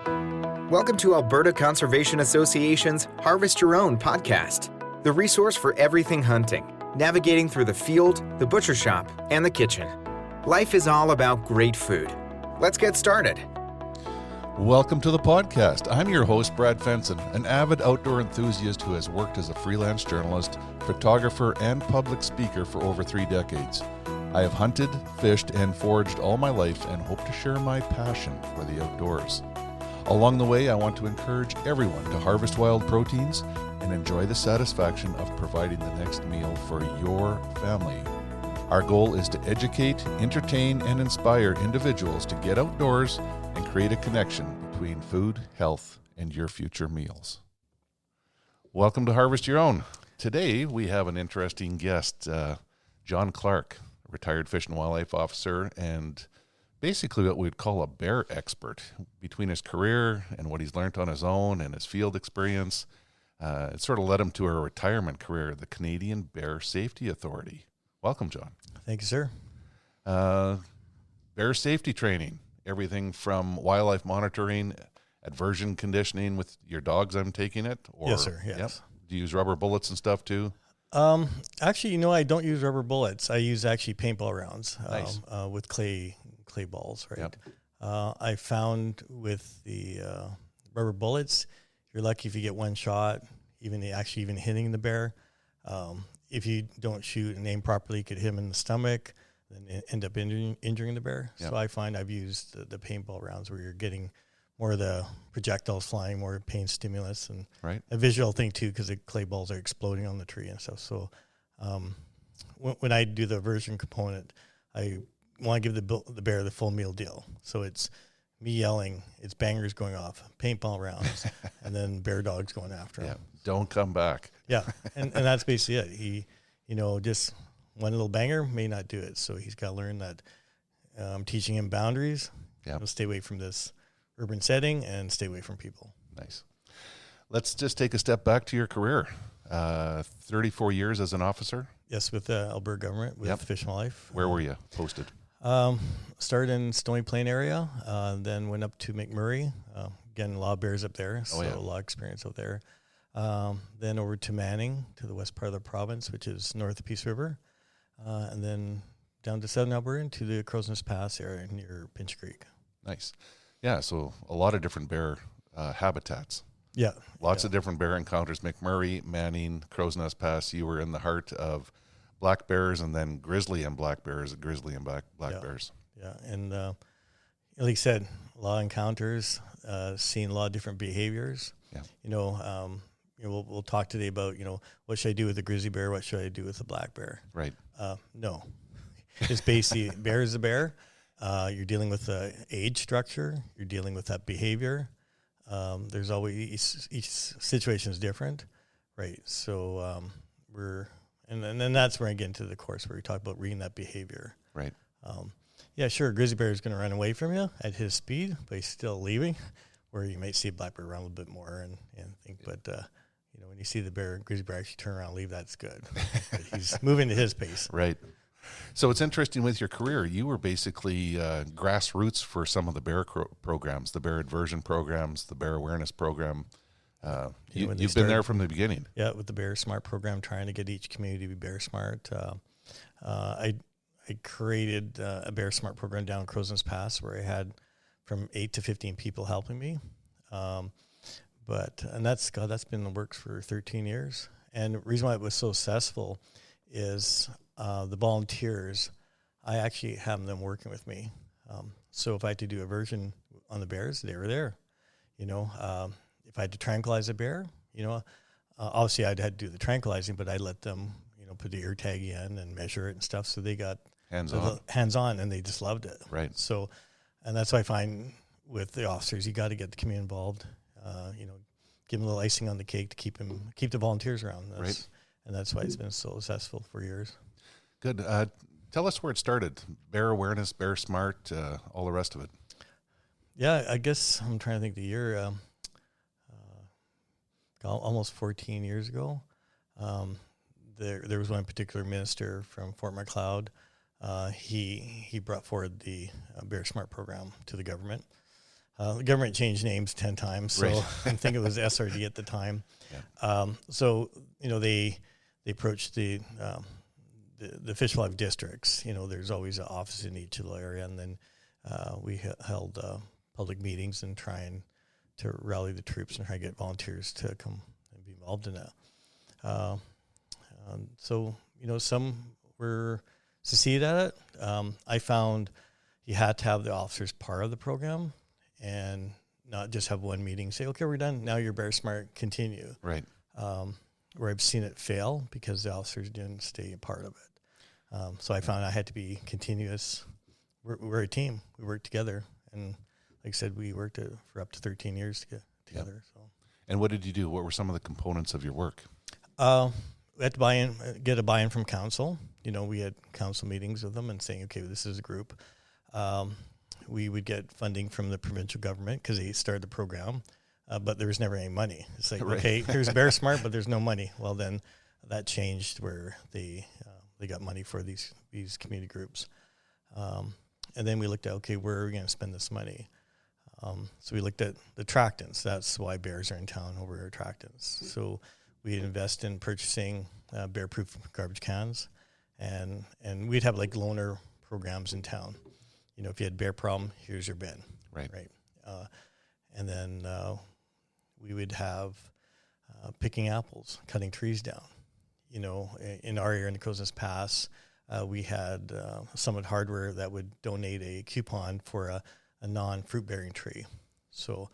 Welcome to Alberta Conservation Association's Harvest Your Own podcast, the resource for everything hunting, navigating through the field, the butcher shop, and the kitchen. Life is all about great food. Let's get started. Welcome to the podcast. I'm your host, Brad Fenson, an avid outdoor enthusiast who has worked as a freelance journalist, photographer, and public speaker for over 3 decades. I have hunted, fished, and foraged all my life and hope to share my passion for the outdoors. Along the way, I want to encourage everyone to harvest wild proteins and enjoy the satisfaction of providing the next meal for your family. Our goal is to educate, entertain, and inspire individuals to get outdoors and create a connection between food, health, and your future meals. Welcome to Harvest Your Own. Today, we have an interesting guest, John Clarke, retired Fish and Wildlife Officer, and basically what we'd call a bear expert. Between his career and what he's learned on his own and his field experience, it sort of led him to a retirement career at the Karelian Bear Safety Authority. Welcome, John. Thank you, sir. Bear safety training, everything from wildlife monitoring, aversion conditioning with your dogs, I'm taking it? Or, yes, sir. Yes. Yep. Do you use rubber bullets and stuff too? Actually, I don't use rubber bullets. I use actually paintball rounds Nice. With clay balls, right? Yep. I found with the rubber bullets, you're lucky if you get one shot, even hitting the bear. If you don't shoot and aim properly, you could hit him in the stomach, then end up injuring the bear. Yep. So I find I've used the paintball rounds where you're getting more of the projectiles flying, more pain stimulus, and Right. a visual thing too, because the clay balls are exploding on the tree and stuff. So when I do the aversion component, I want to give the bear the full meal deal. So it's me yelling, it's bangers going off, paintball rounds, and then bear dogs going after him. Don't come back. Yeah, and that's basically it. He, just one little banger may not do it. So he's got to learn that I'm teaching him boundaries. Yeah. Stay away from this urban setting and stay away from people. Nice. Let's just take a step back to your career. 34 years as an officer. Yes, with the Alberta government, with Fish and Wildlife. Where were you posted? Started in Stony Plain area, then went up to McMurray. Again, a lot of bears up there, so a lot of experience out there. Then over to Manning, to the west part of the province, which is north of Peace River. And then down to southern Alberta into the Crow's Pass area near Pinch Creek. Nice. Yeah, so a lot of different bear habitats. Yeah. Lots of different bear encounters. McMurray, Manning, Crow's Nest Pass. You were in the heart of black bears and then grizzly and black bears, grizzly and black bears. Yeah, and like I said, a lot of encounters, seeing a lot of different behaviors. Yeah. We'll talk today about, what should I do with a grizzly bear? What should I do with a black bear? Right. No. It's basically bear is a bear. You're dealing with the age structure. You're dealing with that behavior. There's always each situation is different, right? So and then that's where I get into the course where we talk about reading that behavior. Right. Yeah, sure. A grizzly bear is going to run away from you at his speed, but he's still leaving. Where you might see a black bear run a little bit more and think, but when you see the grizzly bear actually turn around and leave, that's good. But he's moving at his pace. Right. So it's interesting with your career. You were basically grassroots for some of the bear programs, the bear aversion programs, the bear awareness program. You've been there from the beginning. Yeah, with the Bear Smart program, trying to get each community to be bear smart. I created a Bear Smart program down in Crow's Pass where I had from 8 to 15 people helping me. And that's been in the works for 13 years. And the reason why it was so successful is the volunteers, I actually have them working with me. So if I had to do aversion on the bears, they were there. If I had to tranquilize a bear, obviously I'd had to do the tranquilizing, but I let them, put the ear tag in and measure it and stuff. So they got hands-on and they just loved it. Right. So, and that's what I find with the officers, you got to get the community involved, give them a little icing on the cake to keep the volunteers around. Right. And that's why it's been so successful for years. Good. Tell us where it started. Bear awareness, Bear Smart, all the rest of it. Yeah, I guess I'm trying to think the year. Almost 14 years ago, there was one particular minister from Fort Macleod. He brought forward the Bear Smart program to the government. The government changed names 10 times, so Right. I think it was SRD at the time. Yeah. So they approached the fish wildlife districts. There's always an office in each little area, and then we held public meetings and trying to rally the troops and try to get volunteers to come and be involved in that. So some were succeeded at it. I found you had to have the officers part of the program and not just have one meeting, say, okay, we're done. Now you're Bear Smart, continue. Right. Where I've seen it fail because the officers didn't stay a part of it. So I found I had to be continuous. We're a team. We work together. And like I said, we worked for up to 13 years to get together. Yep. So. And what did you do? What were some of the components of your work? We had to get a buy-in from council. We had council meetings with them and saying, okay, this is a group. We would get funding from the provincial government because they started the program, but there was never any money. It's like, Right. okay, here's Bear Smart, but there's no money. Well, then that changed where they got money for these community groups. And then we looked at, okay, where are we going to spend this money? So we looked at the attractants. That's why bears are in town over attractants. So we'd invest in purchasing bear-proof garbage cans, and we'd have like loaner programs in town. If you had a bear problem, here's your bin. Right. And then we would have picking apples, cutting trees down. In our area in the Crozes Pass, we had Summit Hardware that would donate a coupon for a non-fruit bearing tree. So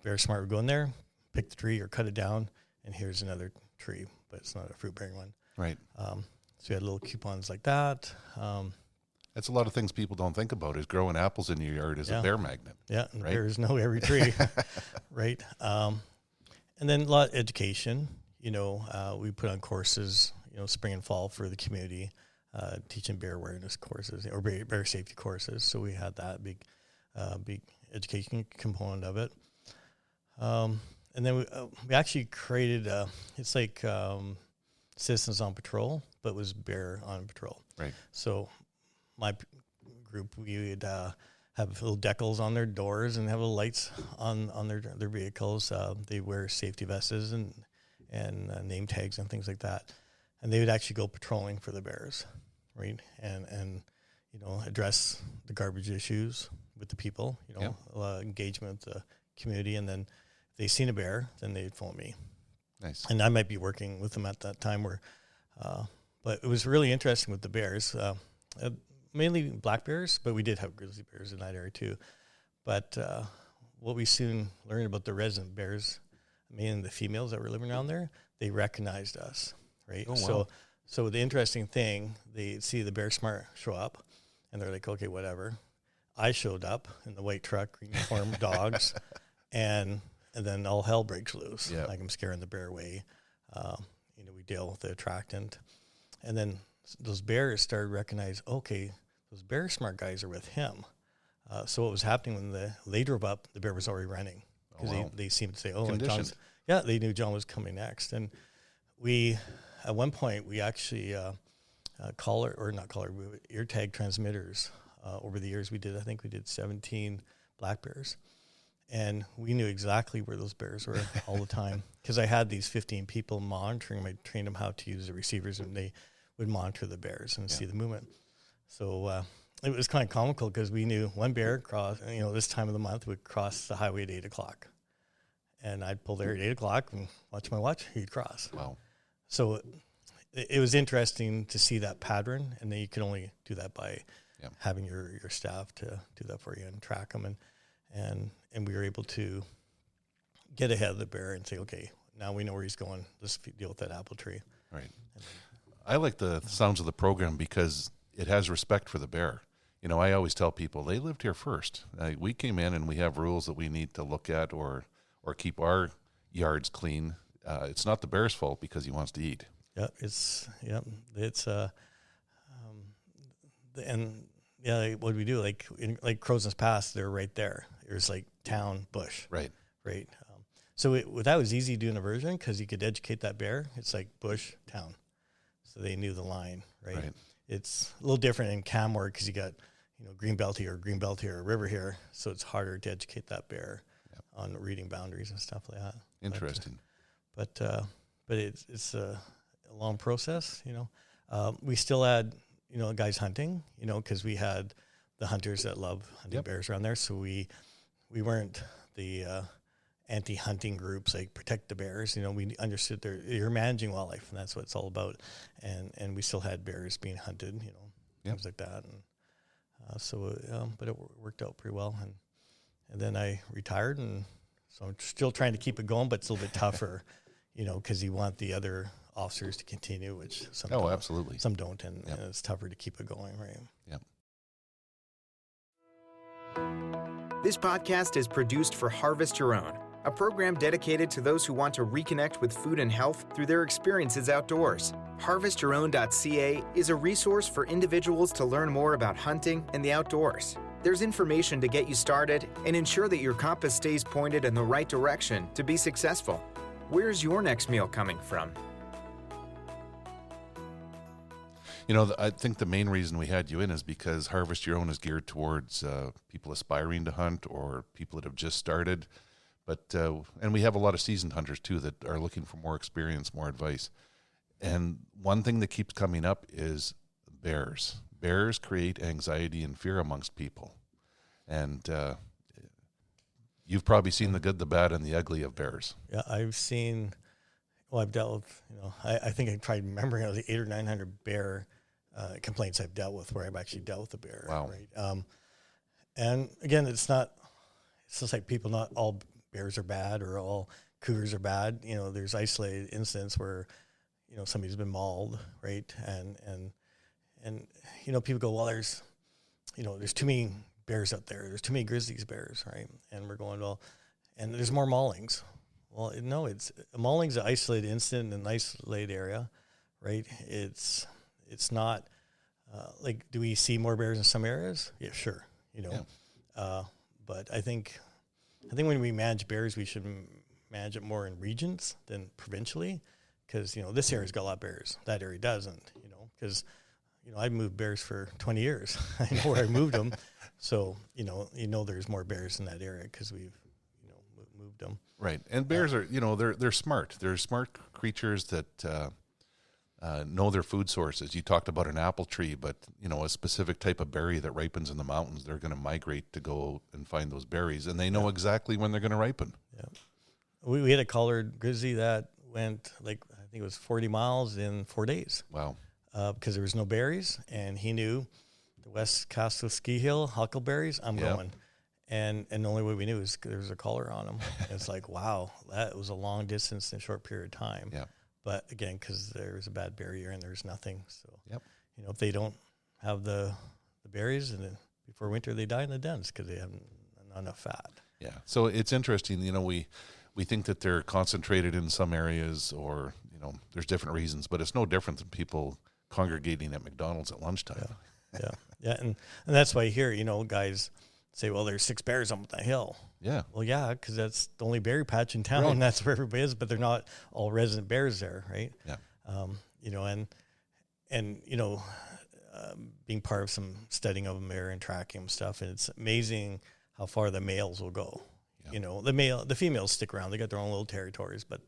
Bear Smart would go in there, pick the tree or cut it down, and here's another tree, but it's not a fruit bearing one. Right. So we had little coupons like that. That's a lot of things people don't think about is growing apples in your yard is a bear magnet. Yeah, and right? bears know every tree, right? And then a lot of education. We put on courses, spring and fall for the community, teaching bear awareness courses or bear safety courses. So we had that big education component of it. And then we actually created, it's like Citizens on Patrol, but it was Bear on Patrol. Right. So my group, we would have little decals on their doors and have little lights on their vehicles. They wear safety vests and name tags and things like that. And they would actually go patrolling for the bears, right? And address the garbage issues with the people, engagement with the community. And then if they seen a bear, then they'd phone me. Nice. And I might be working with them at that time but it was really interesting with the bears. Mainly black bears, but we did have grizzly bears in that area too. But what we soon learned about the resident bears, mainly the females that were living around there, they recognized us, right? Oh, wow. So the interesting thing, they see the Bear Smart show up, and they're like, okay, whatever. I showed up in the white truck, uniformed dogs, and then all hell breaks loose. Yep. Like I'm scaring the bear away. We deal with the attractant, and then those bears started to recognize, okay, those Bear Smart guys are with him. So what was happening when they drove up, the bear was already running because they seemed to say, oh, Conditioned. they knew John was coming next. And at one point, we actually ear tag transmitters. Over the years, I think we did 17 black bears. And we knew exactly where those bears were all the time because I had these 15 people monitoring. I trained them how to use the receivers, and they would monitor the bears and see the movement. So it was kind of comical because we knew one bear this time of the month would cross the highway at 8 o'clock. And I'd pull there at 8 o'clock and watch my watch, he'd cross. Wow. So it was interesting to see that pattern, and then you can only do that by having your staff to do that for you and track them. And we were able to get ahead of the bear and say, okay, now we know where he's going. Let's deal with that apple tree. Right. I like the sounds of the program because it has respect for the bear. I always tell people they lived here first. We came in and we have rules that we need to look at or keep our yards clean. It's not the bear's fault because he wants to eat. What do we do? Like Crozes Pass, they're right there. There's like town, bush. Right. So that was easy to do in aversion because you could educate that bear. It's like bush, town. So they knew the line, right? It's a little different in cam work because you got, green belt here, river here. So it's harder to educate that bear on reading boundaries and stuff like that. Interesting. But it's a long process, We still had, guys hunting, because we had the hunters that love hunting bears around there. So we weren't the anti-hunting groups like protect the bears. We understood you're managing wildlife, and that's what it's all about. And we still had bears being hunted, things like that. And but it worked out pretty well. And then I retired, and so I'm still trying to keep it going, but it's a little bit tougher, because you want the other officers to continue, which some don't. Absolutely. Some don't, and it's tougher to keep it going, right? Yep. This podcast is produced for Harvest Your Own, a program dedicated to those who want to reconnect with food and health through their experiences outdoors. HarvestYourOwn.ca is a resource for individuals to learn more about hunting and the outdoors. There's information to get you started and ensure that your compass stays pointed in the right direction to be successful. Where's your next meal coming from? I think the main reason we had you in is because Harvest Your Own is geared towards people aspiring to hunt or people that have just started. But and we have a lot of seasoned hunters too that are looking for more experience, more advice. And one thing that keeps coming up is bears. Bears create anxiety and fear amongst people. And you've probably seen the good, the bad, and the ugly of bears. Yeah, I've dealt with, I think I tried remembering, it was 800 or 900 bear complaints I've dealt with where I've actually dealt with a bear. Wow. Right? And again, it's just like people, not all bears are bad or all cougars are bad. There's isolated incidents where, somebody's been mauled, right? And people go, well, there's too many bears out there. There's too many grizzly bears, right? And we're going, well, and there's more maulings. Well, no, a mauling's an isolated incident in an isolated area, right? It's not like, do we see more bears in some areas? Yeah, sure. But I think when we manage bears, we should manage it more in regions than provincially, because this area's got a lot of bears, that area doesn't. Because I've moved bears for 20 years. I know where I moved them, so there's more bears in that area because we've moved them. Right, and bears are they're smart. They're smart creatures that know their food sources. You talked about an apple tree, but a specific type of berry that ripens in the mountains, they're going to migrate to go and find those berries, and they know exactly when they're going to ripen. Yeah, we had a collared grizzly that went I think it was 40 miles in 4 days. Wow. Because there was no berries, and he knew the West Castle Ski Hill huckleberries. I'm going, and the only way we knew is there was a collar on them. It's like, wow, that was a long distance in a short period of time. Yeah. But again, because there was a bad barrier and there's nothing, so if they don't have the berries, and before winter they die in the dens because they have not enough fat. Yeah. So it's interesting. We think that they're concentrated in some areas, or there's different reasons, but it's no different than people congregating at McDonald's at lunchtime. Yeah, and that's why here, guys say, well, there's 6 bears on the hill. Yeah. Well, yeah, because that's the only berry patch in town. Right. That's where everybody is, but they're not all resident bears there, right? Yeah. Being part of some studying of them there and tracking them stuff, and it's amazing how far the males will go. Yeah. The females stick around; they got their own little territories, but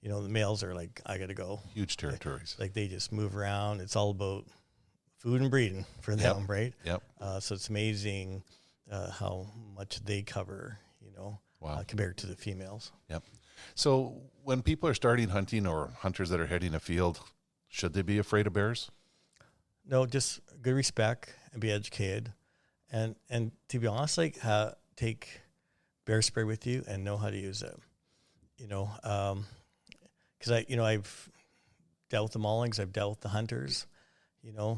the males are like, I got to go. Huge territories. Like they just move around. It's all about food and breeding for them, right? Yep. So it's amazing how much they cover, wow. Compared to the females. Yep. So when people are starting hunting, or hunters that are heading afield, should they be afraid of bears? No, just good respect and be educated. And to be honest, take bear spray with you and know how to use it. Because I've dealt with the maulings, I've dealt with the hunters.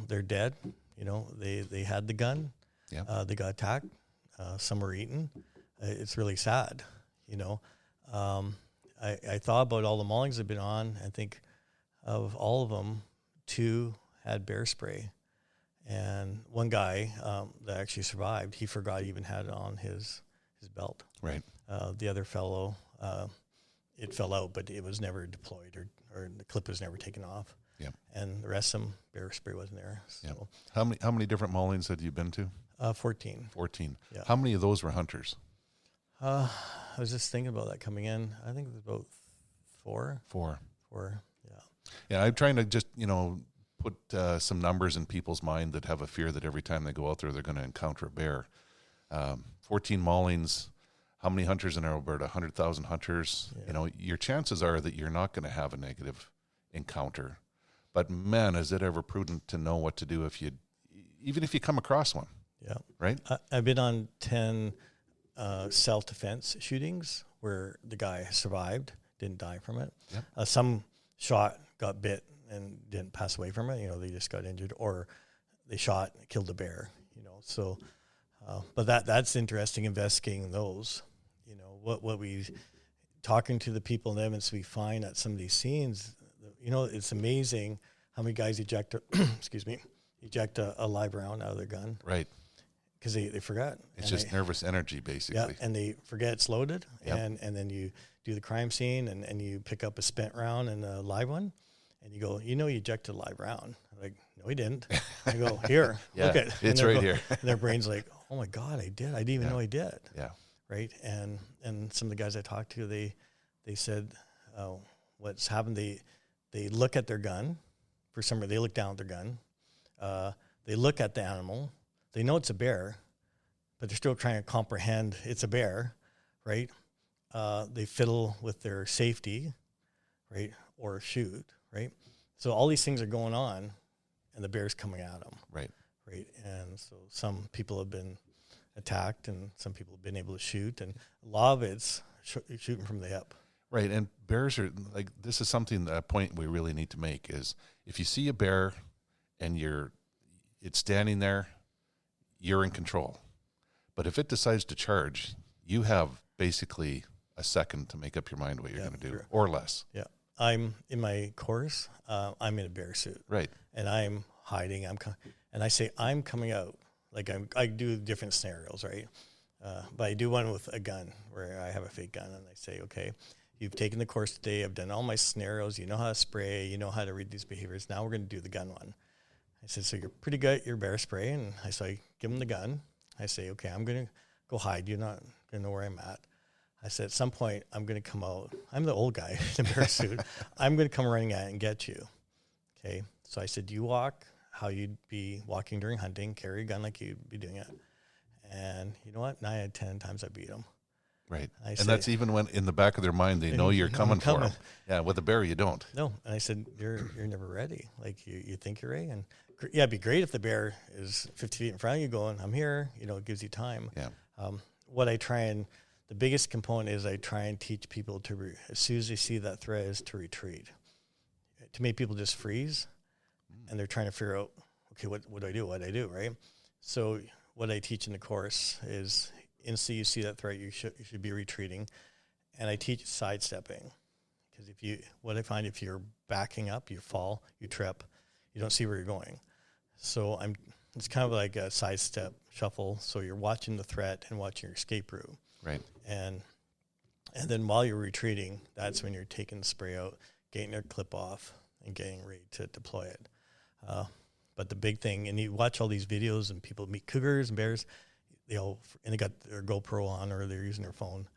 They're dead. They had the gun. Yeah. They got attacked. Some were eaten. It's really sad. I thought about all the maulings I've been on. I think of all of them, 2 had bear spray, and one guy that actually survived, he forgot he even had it on his belt. Right. The other fellow, it fell out, but it was never deployed, or the clip was never taken off. Yeah. And the rest of them, bear spray wasn't there. So. Yeah. How many different maulings had you been to? 14. 14. Yeah. How many of those were hunters? I was just thinking about that coming in. I think it was about 4. 4. 4, yeah. Yeah, I'm trying to just, put some numbers in people's mind that have a fear that every time they go out there, they're going to encounter a bear. 14 maulings. How many hunters in Alberta? 100,000 hunters. Yeah. Your chances are that you're not going to have a negative encounter. But man, is it ever prudent to know what to do even if you come across one? Yeah. Right? I've been on 10 self-defense shootings where the guy survived, didn't die from it. Yep. Some shot, got bit, and didn't pass away from it. They just got injured, or they shot, killed a bear. So, but that's interesting. Investigating those. What we talking to the people in Edmonton we find at some of these scenes. It's amazing how many guys eject a live round out of their gun. Right. Because they forgot. It's just nervous energy, basically. Yeah, and they forget it's loaded. Yep. And then you do the crime scene and you pick up a spent round and a live one. And you go, you ejected a live round. I'm like, no, he didn't. I go, here, yeah, look at it. It's right here. And their brain's like, oh my God, I did. I didn't even know I did. Yeah. Right. And some of the guys I talked to, they said, what's happened, they look at their gun. For some reason, they look down at their gun. They look at the animal. They know it's a bear, but they're still trying to comprehend it's a bear, right? They fiddle with their safety, right, or shoot, right? So all these things are going on, and the bear's coming at them, right? And so some people have been attacked, and some people have been able to shoot, and a lot of it's shooting from the hip. Right, and bears are like, this is something, a point we really need to make is if you see a bear and it's standing there, you're in control. But if it decides to charge, you have basically a second to make up your mind what you're going to do, sure. or less. Yeah, I'm in my course. I'm in a bear suit, right? And I'm hiding. And I say I'm coming out. Like I do different scenarios, right? But I do one with a gun where I have a fake gun, and I say, okay, you've taken the course today. I've done all my scenarios. You know how to spray. You know how to read these behaviors. Now we're going to do the gun one. I said, so you're pretty good at your bear spray. And I give him the gun. I say, okay, I'm going to go hide. You're not going to know where I'm at. I said, at some point, I'm going to come out. I'm the old guy in a bear suit. I'm going to come running at it and get you. Okay. So I said, you walk how you'd be walking during hunting, carry a gun like you'd be doing it. And you know what? 9 out of 10 times I beat them. Right. And that's even when in the back of their mind, they know you're coming for them. Yeah. With a bear, you don't. No. And I said, you're never ready. Like you think you're ready. And yeah, it'd be great if the bear is 50 feet in front of you going, I'm here, it gives you time. Yeah. What I try the biggest component is I try and teach people as soon as they see that threat is to retreat. To make people just freeze and they're trying to figure out, okay, what do I do? What do I do? Right. So what I teach in the course is instantly you see that threat, you should be retreating. And I teach sidestepping because what I find, if you're backing up, you fall, you trip, you don't see where you're going. So it's kind of like a sidestep shuffle. So you're watching the threat and watching your escape route. Right. And then while you're retreating, that's when you're taking the spray out, getting their clip off, and getting ready to deploy it. But the big thing, and you watch all these videos, and people meet cougars and bears, they got their GoPro on or they're using their phone.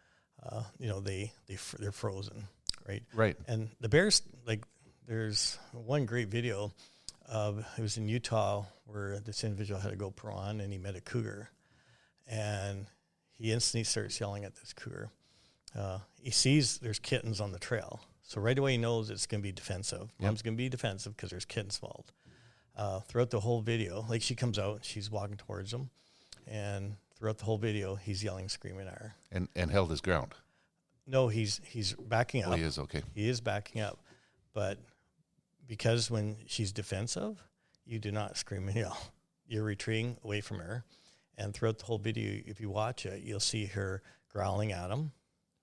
They're frozen, right? Right. And the bears, like, there's one great video. It was in Utah where this individual had a GoPro on, and he met a cougar, and he instantly starts yelling at this cougar. He sees there's kittens on the trail. So right away he knows it's going to be defensive. Yep. Mom's going to be defensive because there's kittens involved. Throughout the whole video, like she comes out, she's walking towards him. And throughout the whole video, he's yelling, screaming at her. And held his ground. No, he's backing up. Oh, he is, okay. He is backing up. But because when she's defensive, you do not scream and yell. You're retreating away from her. And throughout the whole video, if you watch it, you'll see her growling at him,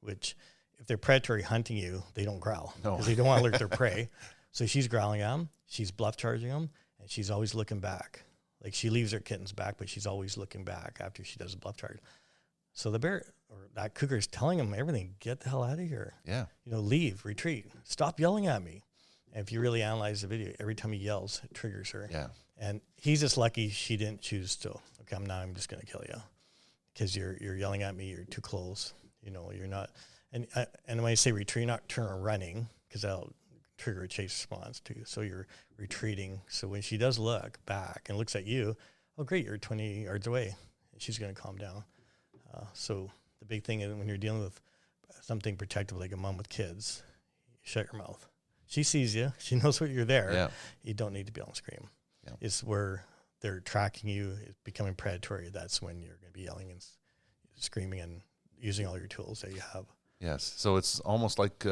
which if they're predatory hunting you, they don't growl because they don't want to alert their prey. So she's growling at him, she's bluff charging him, and she's always looking back. Like she leaves her kittens back, but she's always looking back after she does a bluff charge. So the bear, or that cougar, is telling him everything. Get the hell out of here. Yeah. Leave, retreat. Stop yelling at me. And if you really analyze the video, every time he yells, it triggers her. Yeah. And he's just lucky she didn't choose to, okay, I'm just going to kill you because you're yelling at me. You're too close. You know, you're not. And when I say retreat, not turn or running, because that'll trigger a chase response too. So you're retreating. So when she does look back and looks at you, oh, great, you're 20 yards away. And she's going to calm down. So the big thing is when you're dealing with something protective like a mom with kids, you shut your mouth. She sees you. She knows what you're there. Yeah. You don't need to be able to scream. Yeah. It's where they're tracking you, it's becoming predatory. That's when you're going to be yelling and screaming and using all your tools that you have. Yes. So it's almost like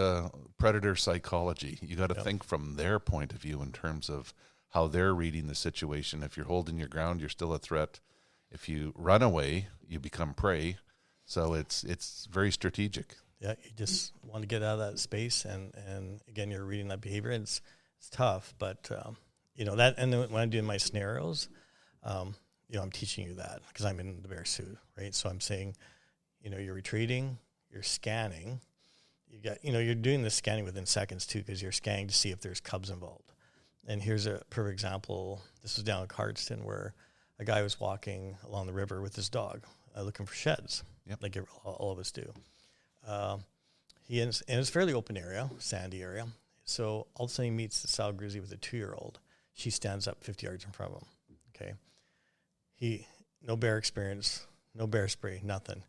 predator psychology. You got to Yep. think from their point of view in terms of how they're reading the situation. If you're holding your ground, you're still a threat. If you run away, you become prey. So it's very strategic. Yeah, you just want to get out of that space, and again, you're reading that behavior. And it's tough, but you know that. And then when I'm doing my scenarios, you know, I'm teaching you that because I'm in the bear suit, right? So I'm saying, you know, you're retreating, you're scanning, you're doing the scanning within seconds too, because you're scanning to see if there's cubs involved. And here's a perfect example. This was down in Cardston where a guy was walking along the river with his dog, looking for sheds, like all of us do. And it's a fairly open area, sandy area. So all of a sudden he meets the sow grizzly with a 2-year-old. She stands up 50 yards in front of him. Okay. No bear experience, no bear spray, nothing.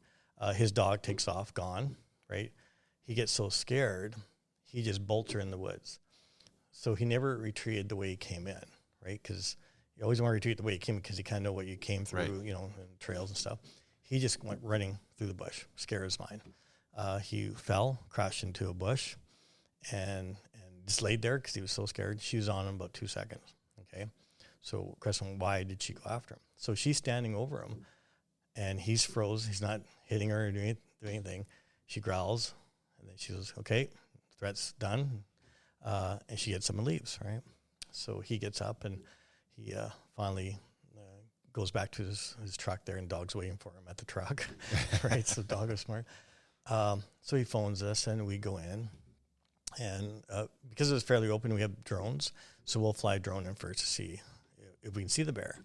His dog takes off, gone, right? He gets so scared, he just bolts her in the woods. So he never retreated the way he came in, right? Because you always want to retreat the way you came because you kind of know what you came through, right. You know, and trails and stuff. He just went running through the bush, scared his mind. He fell, crashed into a bush, and just laid there because he was so scared. She was on him about 2 seconds, okay? So question, why did she go after him? So she's standing over him, and he's froze. He's not hitting her or doing anything. She growls, and then she goes, okay, threat's done. And she gets up and leaves, right? So he gets up, and he finally goes back to his truck there, and dog's waiting for him at the truck, right? So the dog was smart. So he phones us, and we go in. And because it was fairly open, we have drones. So we'll fly a drone in first to see if we can see the bear.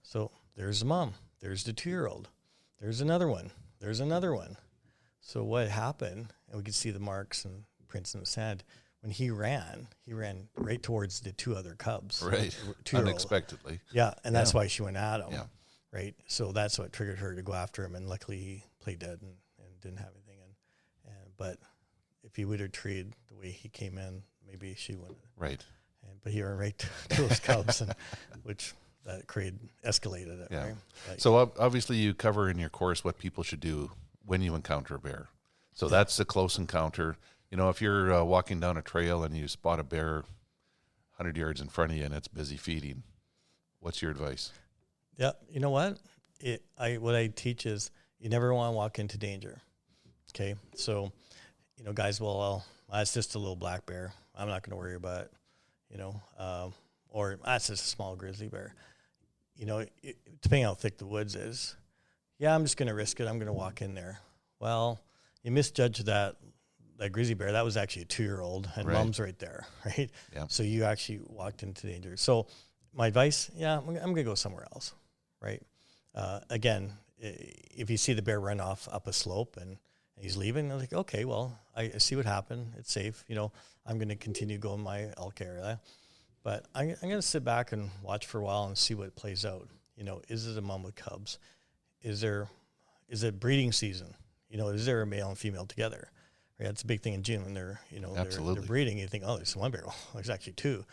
So there's the mom. There's the 2-year-old. There's another one. There's another one. So what happened, and we could see the marks and prints in the sand, when he ran right towards the 2 other cubs. Right. Unexpectedly. Yeah, and that's why she went at him. Yeah. Right. So that's what triggered her to go after him, and luckily he played dead and didn't have anything. But if he would have treated the way he came in, maybe she wouldn't. Right. But he ran right to those cubs, which that escalated it. Yeah. Right? Like, So obviously you cover in your course what people should do when you encounter a bear. So that's a close encounter. You know, if you're walking down a trail and you spot a bear 100 yards in front of you and it's busy feeding, what's your advice? Yeah, you know what? What I teach is you never want to walk into danger. Okay, so, you know, guys, well, it's just a little black bear. I'm not going to worry about it, you know, or that's just a small grizzly bear. You know, depending on how thick the woods is, yeah, I'm just going to risk it. I'm going to walk in there. Well, you misjudged that grizzly bear. That was actually a 2-year-old, and right. Mom's right there, right? Yeah. So you actually walked into danger. So my advice, I'm going to go somewhere else, right? Again, if you see the bear run off up a slope and he's leaving, I'm like, okay, well, I see what happened. It's safe. You know, I'm going to continue going my elk area. But I'm going to sit back and watch for a while and see what plays out. You know, is it a mom with cubs? Is it breeding season? You know, is there a male and female together? Right? That's a big thing in June when they're breeding. You think, oh, there's one bear. Well, there's actually 2,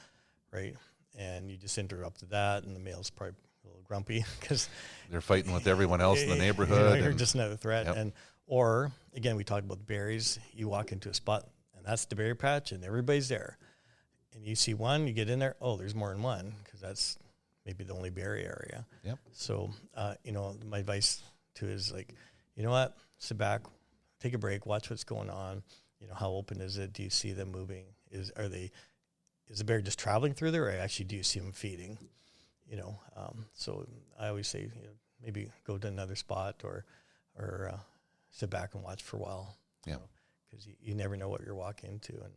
right? And you just interrupted that, and the male's probably a little grumpy because they're fighting with everyone else in the neighborhood. You know, you're just another threat. Yep. Or again, we talked about the berries. You walk into a spot, and that's the berry patch, and everybody's there. And you see one, you get in there. Oh, there's more than one because that's maybe the only berry area. Yep. So, you know, my advice to is like, you know what? Sit back, take a break, watch what's going on. You know, how open is it? Do you see them moving? Is the bear just traveling through there, or actually do you see them feeding? You know, so I always say, you know, maybe go to another spot or sit back and watch for a while. Yeah. Because you never know what you're walking into, and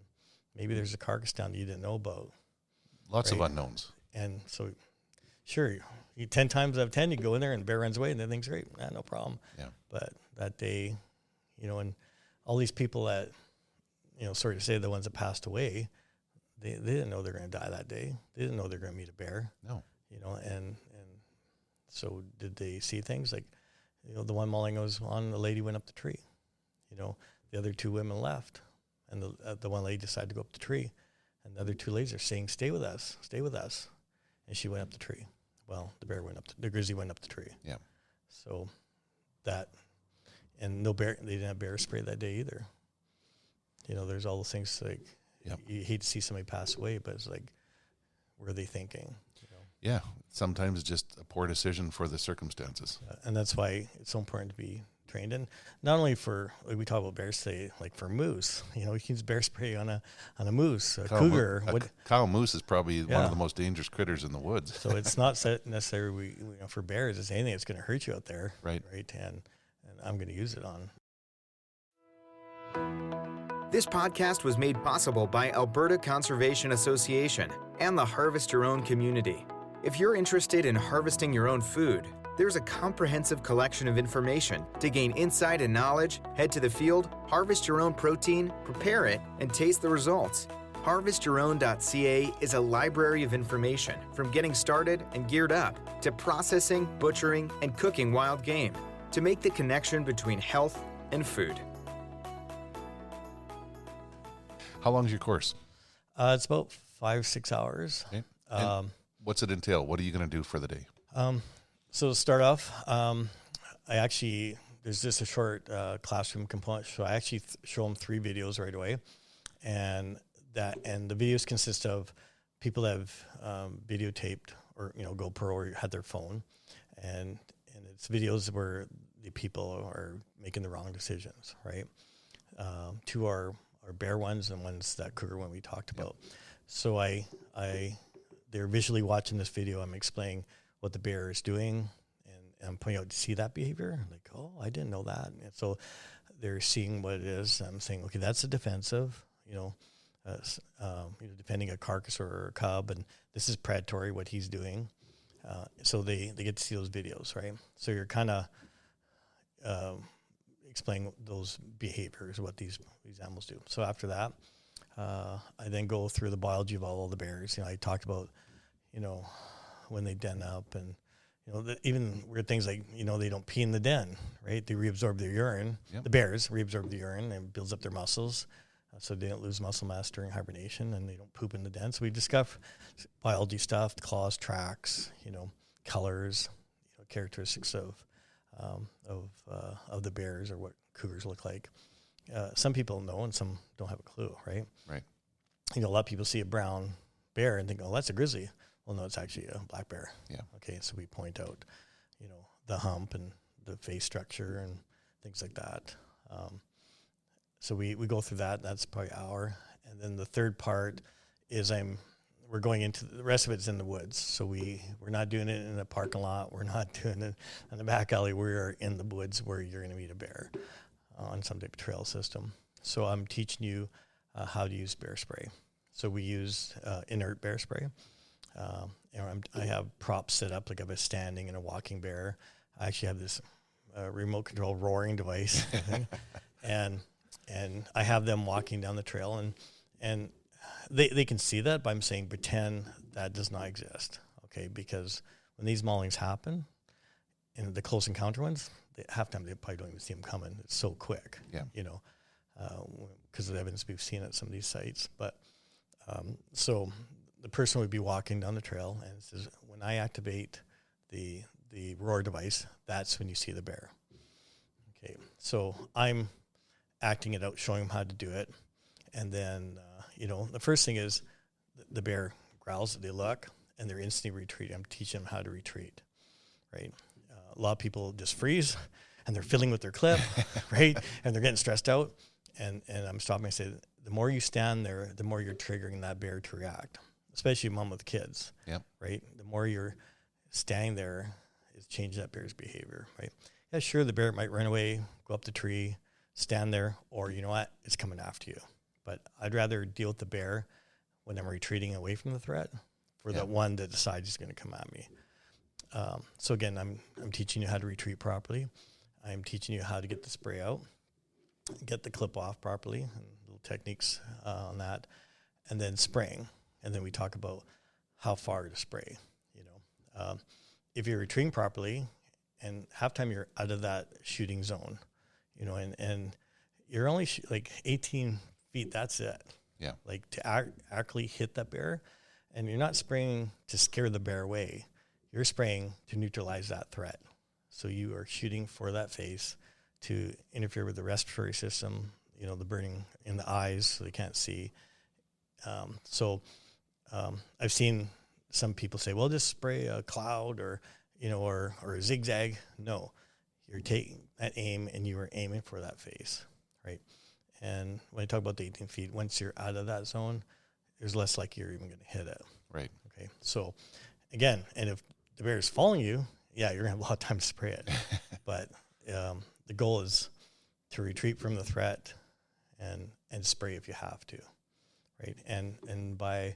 maybe there's a carcass down that you didn't know about. Lots of unknowns. And so sure, 10 times out of 10, you go in there and the bear runs away and everything's great. No problem. Yeah. But that day, and all these people that, sorry to say, the ones that passed away, they didn't know they're going to die that day. They didn't know they're going to meet a bear. No. And so did they see things like, the one mauling I was on, the lady went up the tree. The other two women left, and the one lady decided to go up the tree, and the other two ladies are saying, "Stay with us, stay with us," and she went up the tree. Well, the grizzly went up the tree. Yeah. So that, and no bear, they didn't have bear spray that day either. There's all those things like, yep. You hate to see somebody pass away, but it's like, what are they thinking? Yeah, sometimes just a poor decision for the circumstances. And that's why it's so important to be trained. And not only for, like we talk about bear spray, like for moose, you can use bear spray on a moose, a cougar. Cow moose is probably one of the most dangerous critters in the woods. So it's not necessarily for bears, it's anything that's going to hurt you out there. Right. And I'm going to use it on. This podcast was made possible by Alberta Conservation Association and the Harvest Your Own community. If you're interested in harvesting your own food, there's a comprehensive collection of information. To gain insight and knowledge, head to the field, harvest your own protein, prepare it, and taste the results. HarvestYourOwn.ca is a library of information from getting started and geared up to processing, butchering, and cooking wild game to make the connection between health and food. How long's your course? It's about 5-6 hours. Okay. What's it entail? What are you going to do for the day? So to start off, there's just a short classroom component. So I actually show them 3 videos right away. And the videos consist of people that have videotaped or, GoPro or had their phone. And it's videos where the people are making the wrong decisions, right? 2 are bear ones and one's that cougar one we talked about. So they're visually watching this video. I'm explaining what the bear is doing, and I'm pointing out to see that behavior. Like, oh, I didn't know that. And so they're seeing what it is. I'm saying, okay, that's a defensive, defending a carcass or a cub, and this is predatory, what he's doing. So they get to see those videos, right? So you're kind of explaining those behaviors, what these animals do. So after that, I then go through the biology of all the bears. I talked about, when they den up and, even weird things like, they don't pee in the den, right? They reabsorb their urine. Yep. The bears reabsorb the urine and builds up their muscles. So they don't lose muscle mass during hibernation, and they don't poop in the den. So we discuss biology stuff, claws, tracks, colors, characteristics of the bears or what cougars look like. Some people know and some don't have a clue, right? Right. A lot of people see a brown bear and think, oh, that's a grizzly. Well, no, it's actually a black bear. Yeah. Okay, so we point out, the hump and the face structure and things like that. So we go through that. That's probably an hour. And then the third part is we're going into the rest of it's in the woods. So we're not doing it in a parking lot. We're not doing it in the back alley. We're in the woods where you're going to meet a bear on some type of trail system. So I'm teaching you how to use bear spray. So we use inert bear spray. I have props set up, like I have a standing and a walking bear. I actually have this remote control roaring device, and I have them walking down the trail, and they can see that, but I'm saying pretend that does not exist, okay? Because when these maulings happen, and the close encounter ones, half the time they probably don't even see them coming. It's so quick, because of the evidence we've seen at some of these sites. But so the person would be walking down the trail, and it says, when I activate the roar device, that's when you see the bear. Okay, so I'm acting it out, showing them how to do it. And then, the first thing is the bear growls, they look, and they're instantly retreating. I'm teaching them how to retreat, right? A lot of people just freeze, and they're fiddling with their clip, right? And they're getting stressed out. And I'm stopping and say, the more you stand there, the more you're triggering that bear to react, especially mom with kids, right? The more you're standing there, is changing that bear's behavior, right? Yeah, sure, the bear might run away, go up the tree, stand there, or you know what, it's coming after you. But I'd rather deal with the bear when I'm retreating away from the threat for that one that decides he's going to come at me. So again, I'm teaching you how to retreat properly. I'm teaching you how to get the spray out, get the clip off properly, and little techniques on that, and then spraying. And then we talk about how far to spray. If you're retreating properly, and half time you're out of that shooting zone, and you're only like 18 feet. That's it. Yeah. Like to actually hit that bear, and you're not spraying to scare the bear away. You're spraying to neutralize that threat. So you are shooting for that face to interfere with the respiratory system, the burning in the eyes so they can't see. I've seen some people say, well, just spray a cloud or a zigzag. No, you're taking that aim and you are aiming for that face, right? And when I talk about the 18 feet, once you're out of that zone, there's less like you're even going to hit it. Right. Okay. So again, and if the bear is following you, yeah, you're going to have a lot of time to spray it. But the goal is to retreat from the threat and spray if you have to, right? And by,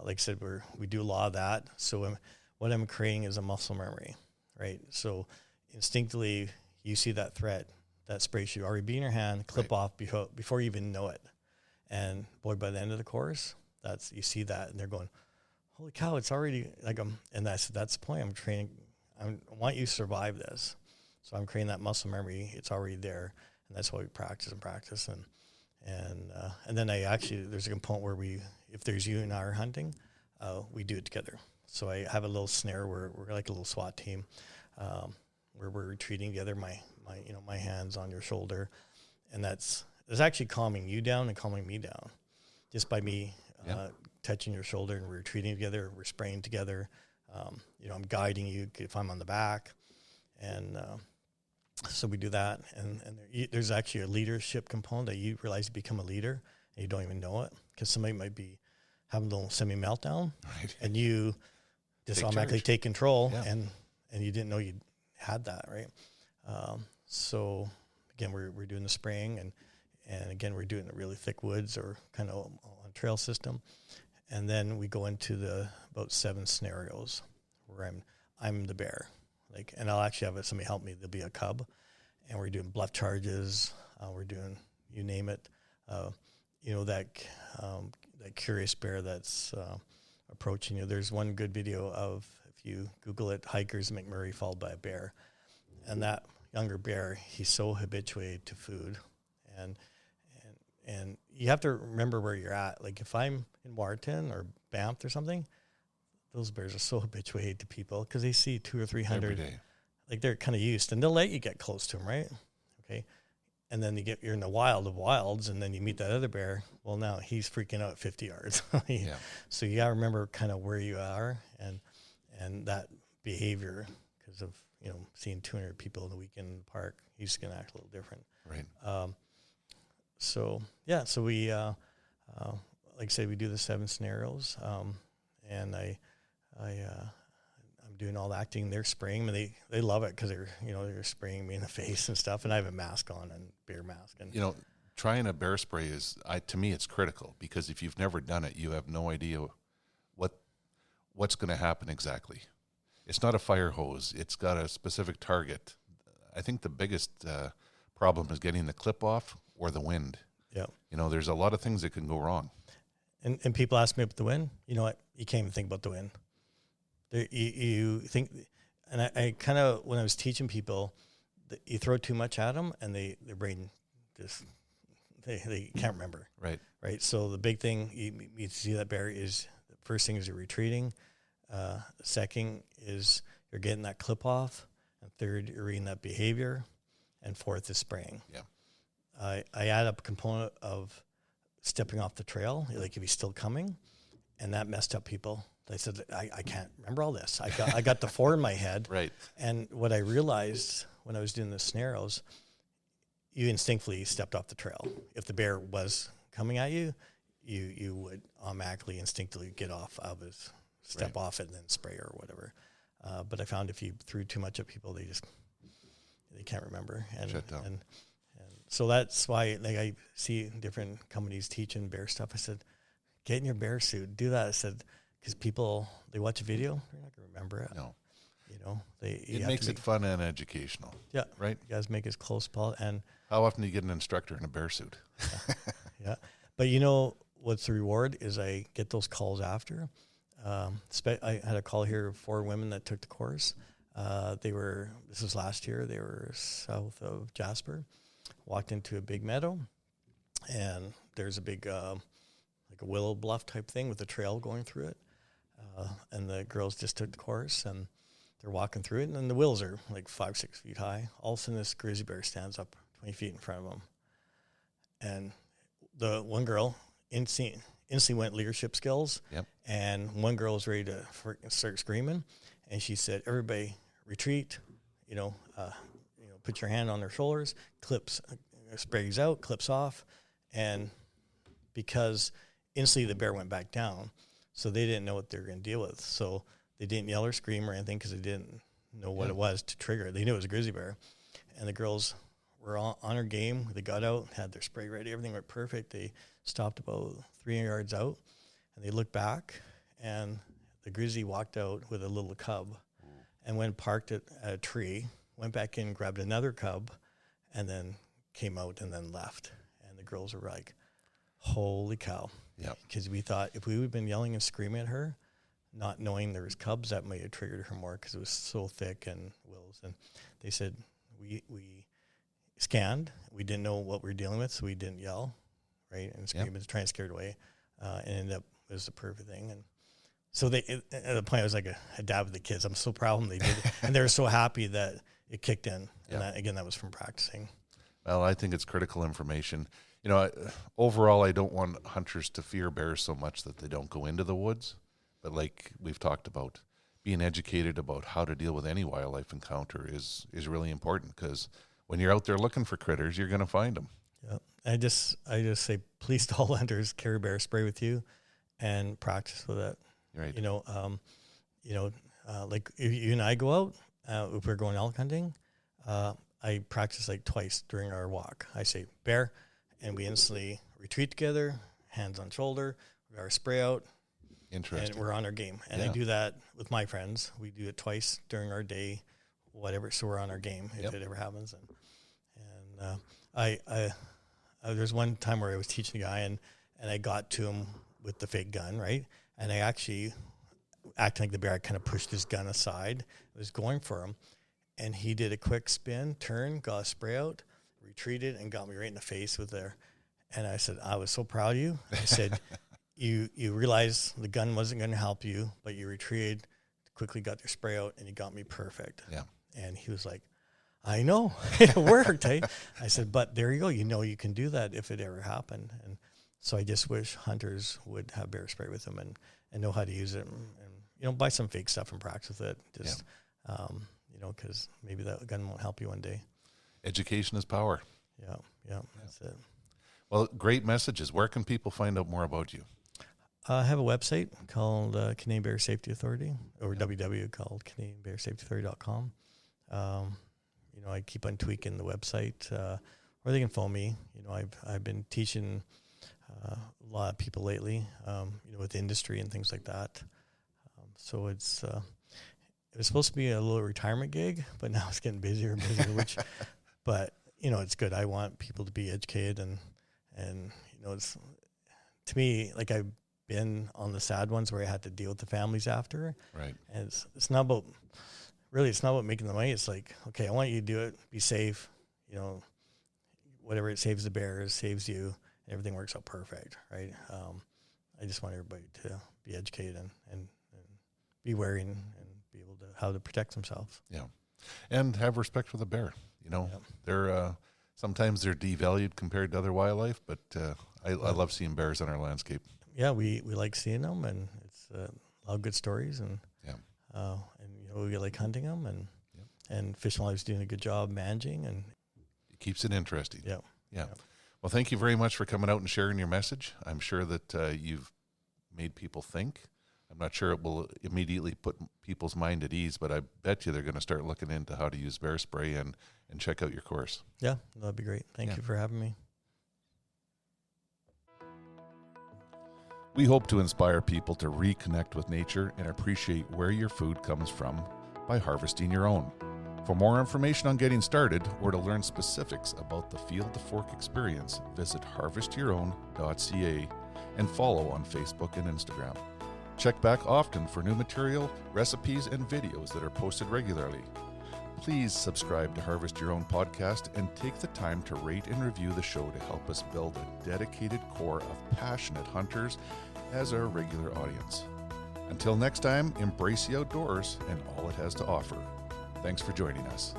like I said, we do a lot of that. So what I'm creating is a muscle memory, right? So instinctively, you see that threat, that spray should already be in your hand, clip off before you even know it. And boy, by the end of the course, you see that, and they're going, holy cow, it's already like and that's the point. I'm training. I want you to survive this. So I'm creating that muscle memory. It's already there, and that's why we practice, and then there's a component where if there's you and I are hunting, we do it together. So I have a little snare where we're like a little SWAT team, where we're retreating together. My hands on your shoulder, and it's actually calming you down and calming me down, just by me touching your shoulder, and we're retreating together. We're spraying together. I'm guiding you if I'm on the back, and so we do that. And there's actually a leadership component that you realize you become a leader and you don't even know it, because somebody might be having a little semi-meltdown, right, and you just automatically take control, and you didn't know you had that, right? So again, we're doing the spraying, and again, we're doing the really thick woods or kind of on trail system. And then we go into about 7 scenarios where I'm the bear, and I'll actually have somebody help me. There'll be a cub, and we're doing bluff charges. We're doing, you name it, that curious bear that's approaching you. There's one good video of, if you Google it, hikers in McMurray followed by a bear, and that younger bear, he's so habituated to food, and you have to remember where you're at. Like if I'm in Waterton or Banff or something, those bears are so habituated to people because they see 200 or 300 every day. Like they're kind of used, and they'll let you get close to them, right? Okay, and then you're in the wild of wilds, and then you meet that other bear. Well, now he's freaking out at 50 yards. So you gotta remember kind of where you are and that behavior, because of seeing 200 people in the weekend in the park, he's gonna act a little different, right? So we, like I said, we do the 7 scenarios, and I'm doing all the acting. They're spraying, and they love it because they're spraying me in the face and stuff, and I have a mask on and bear mask. And trying a bear spray to me, it's critical, because if you've never done it, you have no idea what's going to happen exactly. It's not a fire hose. It's got a specific target. I think the biggest problem is getting the clip off or the wind. Yeah. There's a lot of things that can go wrong. And people ask me about the wind. You know what? You can't even think about the wind. You think, and I kind of, when I was teaching people, you throw too much at them and their brain just, they can't remember. Right. Right. So the big thing you see that bear is, the first thing is you're retreating. Second is you're getting that clip off. And third, you're reading that behavior. And fourth is spraying. Yeah. I add up a component of stepping off the trail, like if he's still coming, and that messed up people. They said, I can't remember all this. I got the 4 in my head. Right. And what I realized when I was doing the scenarios, you instinctively stepped off the trail. If the bear was coming at you, you would automatically, instinctively get off of his, step off it and then spray or whatever. But I found if you threw too much at people, they can't remember. Shut down. And so that's why, I see different companies teaching bear stuff. I said, get in your bear suit, do that. I said, because people, they watch a video, they're not going to remember it. No. It makes it fun and educational. Yeah. Right? You guys make it as close as possible. And how often do you get an instructor in a bear suit? yeah. But what's the reward is I get those calls after. I had a call here of 4 women that took the course. This was last year, they were south of Jasper, walked into a big meadow, and there's a big, like a willow bluff type thing with a trail going through it. And the girls just took the course, and they're walking through it, and then the willows are like 5-6 feet high. All of a sudden, this grizzly bear stands up 20 feet in front of them. And the one girl instantly went leadership skills. Yep. And one girl was ready to start screaming. And she said, everybody retreat, put your hand on their shoulders, clips, sprays out, clips off. And because instantly the bear went back down, so they didn't know what they were going to deal with. So they didn't yell or scream or anything because they didn't know what it was to trigger it. They knew it was a grizzly bear. And the girls were on their game. They got out, had their spray ready. Everything went perfect. They stopped about 300 yards out, and they looked back, and the grizzly walked out with a little cub and went parked at a tree, went back in, grabbed another cub, and then came out and then left. And the girls were like, holy cow. Yeah. Because we thought if we would have been yelling and screaming at her, not knowing there was cubs, that might have triggered her more because it was so thick and willows. And they said we scanned. We didn't know what we were dealing with, so we didn't yell, right, and scream and try and scare it away. And ended up, it was the perfect thing. And so at the point, I was like a dad with the kids. I'm so proud of them. They did it. And they were so happy that it kicked in. And that was from practicing. Well, I think it's critical information. Overall, I don't want hunters to fear bears so much that they don't go into the woods. But like we've talked about, being educated about how to deal with any wildlife encounter is really important, because when you're out there looking for critters, you're going to find them. Yeah, I just say, please, to all hunters, carry bear spray with you, and practice with it. Right. Like if you and I go out, if we're going elk hunting, I practice like twice during our walk. I say bear, and we instantly retreat together, hands on shoulder, we got our spray out. Interesting. And we're on our game. And I do that with my friends. We do it twice during our day, whatever. So we're on our game if it ever happens. And there's one time where I was teaching a guy, and I got to him with the fake gun, right? And I actually, acting like the bear, I kind of pushed his gun aside. I was going for him. And he did a quick spin, turn, got a spray out, retreated, and got me right in the face with there. And I said, I was so proud of you. I said, You realized the gun wasn't going to help you, but you retreated, quickly got your spray out, and you got me perfect. Yeah. And he was like, I know, it worked. I said, but there you go. You can do that if it ever happened. And so I just wish hunters would have bear spray with them and know how to use it, and buy some fake stuff and practice with it. Just, because maybe that gun won't help you one day. Education is power. Yeah, that's it. Well, great messages. Where can people find out more about you? I have a website called Canadian Bear Safety Authority, or www called CanadianBearSafetyAuthority.com. I keep on tweaking the website, or they can phone me. I've been teaching a lot of people lately, with industry and things like that. So it was supposed to be a little retirement gig, but now it's getting busier and busier. But it's good. I want people to be educated, and it's, to me, like, I've been on the sad ones where I had to deal with the families after. Right. And it's not about making the money. It's like, okay, I want you to do it, be safe, whatever it saves the bears, saves you, and everything works out perfect, right? I just want everybody to be educated and be wary and be able to how to protect themselves. Yeah. And have respect for the bear. They're sometimes they're devalued compared to other wildlife, but I love seeing bears on our landscape. Yeah, we like seeing them, and it's a lot of good stories, and we like hunting them, and Fish and Wildlife's doing a good job managing, and it keeps it interesting. Yeah. Well, thank you very much for coming out and sharing your message. I'm sure that you've made people think. I'm not sure it will immediately put people's mind at ease, but I bet you they're going to start looking into how to use bear spray and check out your course. Yeah, that'd be great. Thank you for having me. We hope to inspire people to reconnect with nature and appreciate where your food comes from by harvesting your own. For more information on getting started or to learn specifics about the Field to Fork experience, visit harvestyourown.ca and follow on Facebook and Instagram. Check back often for new material, recipes, and videos that are posted regularly. Please subscribe to Harvest Your Own podcast and take the time to rate and review the show to help us build a dedicated core of passionate hunters as our regular audience. Until next time, embrace the outdoors and all it has to offer. Thanks for joining us.